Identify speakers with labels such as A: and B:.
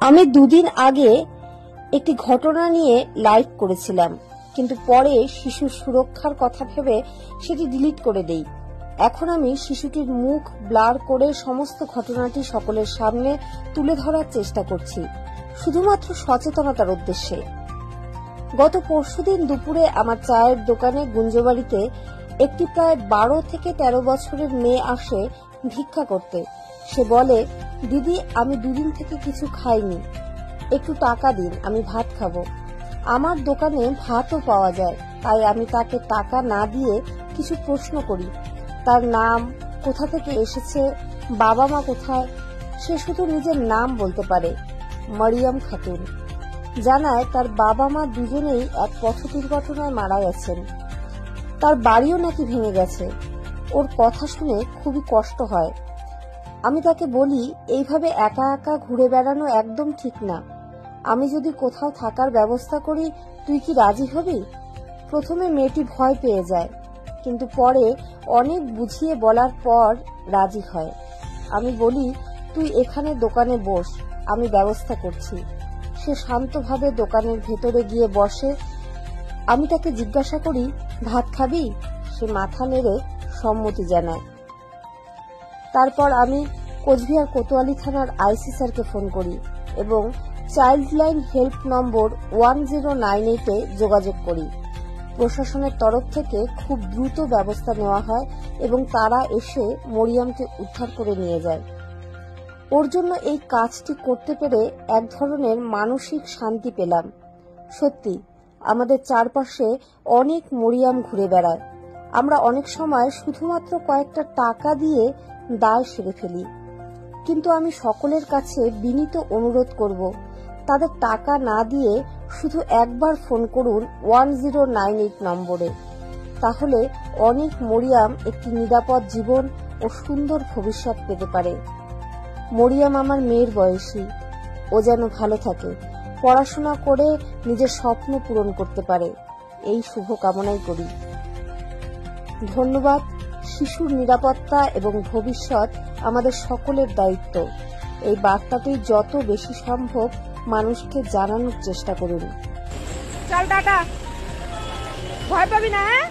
A: আমি দুদিন আগে একটি ঘটনা নিয়ে লাইভ করেছিলাম, কিন্তু পরে শিশুর সুরক্ষার কথা ভেবে সেটি ডিলিট করে দেই। এখন আমি শিশুটির মুখ ব্লার করে সমস্ত ঘটনাটি সকলের সামনে তুলে ধরার চেষ্টা করছি, শুধুমাত্র সচেতনতার উদ্দেশ্যে। গত পরশুদিন দুপুরে আমার চায়ের দোকানে গুঞ্জবাড়িতে একটি প্রায় 12 থেকে 13 বছরের মেয়ে আসে ভিক্ষা করতে। সে বলে, দিদি আমি দুদিন থেকে কিছু খাইনি, একটু টাকা দিন, আমি ভাত খাবো। আমার দোকানে ভাতও পাওয়া যায়, তাই আমি তাকে টাকা না দিয়ে কিছু প্রশ্ন করি। তার নাম, কোথা থেকে এসেছে, বাবা মা কোথায়। সে শুধু নিজের নাম বলতে পারে, মরিয়ম খাতুন। জানায় তার বাবা মা দুজনেই এক পথ দুর্ঘটনায় মারা গেছেন, তার বাড়িও নাকি ভেঙে গেছে। ওর কথা শুনে খুবই কষ্ট হয়। আমি তাকে বলি, এইভাবে একা একা ঘুরে বেড়ানো একদম ঠিক না। আমি যদি কোথাও থাকার ব্যবস্থা করি, তুই কি রাজি হবি? প্রথমে মেয়েটি ভয় পেয়ে যায়, কিন্তু পরে অনেক বুঝিয়ে বলার পর রাজি হয়। আমি বলি, তুই এখানে দোকানে বস, আমি ব্যবস্থা করছি। সে শান্তভাবে দোকানের ভেতরে গিয়ে বসে। আমি তাকে জিজ্ঞাসা করি, ভাত খাবি? সে মাথা নেড়ে সম্মতি জানায়। তারপর আমি কোচবিহার কোতোয়ালি থানার আইসি স্যারকে ফোন করি এবং চাইল্ড লাইন হেল্প নম্বর 1098-এ যোগাযোগ করি। প্রশাসনের তরফ থেকে খুব দ্রুত ব্যবস্থা নেওয়া হয় এবং তারা এসে মরিয়মকে উদ্ধার করে নিয়ে যায়। ওর জন্য এই কাজটি করতে পেরে এক ধরনের মানসিক শান্তি পেলাম। সত্যি, আমাদের চারপাশে অনেক মরিয়ম ঘুরে বেড়ায়। আমরা অনেক সময় শুধুমাত্র কয়েকটা টাকা দিয়ে দায় সেরে ফেলি, কিন্তু আমি সকলের কাছে বিনীত অনুরোধ করব, তাদের টাকা না দিয়ে শুধু একবার ফোন করুন 1098 নম্বরে। তাহলে অনেক মরিয়ম একটি নিরাপদ জীবন ও সুন্দর ভবিষ্যৎ পেতে পারে। মরিয়ম আমার মেয়ের বয়সী, ও যেন ভালো থাকে, পড়াশোনা করে নিজের স্বপ্ন পূরণ করতে পারে, এই শুভ কামনাই করি। ধন্যবাদ। শিশুর নিরাপত্তা এবং ভবিষ্যৎ আমাদের সকলের দায়িত্ব। এই বার্তাটি যত বেশি সম্ভব মানুষকে জানানোর চেষ্টা করুন।
B: চল টাটা, ভয় পাবি না। হ্যাঁ।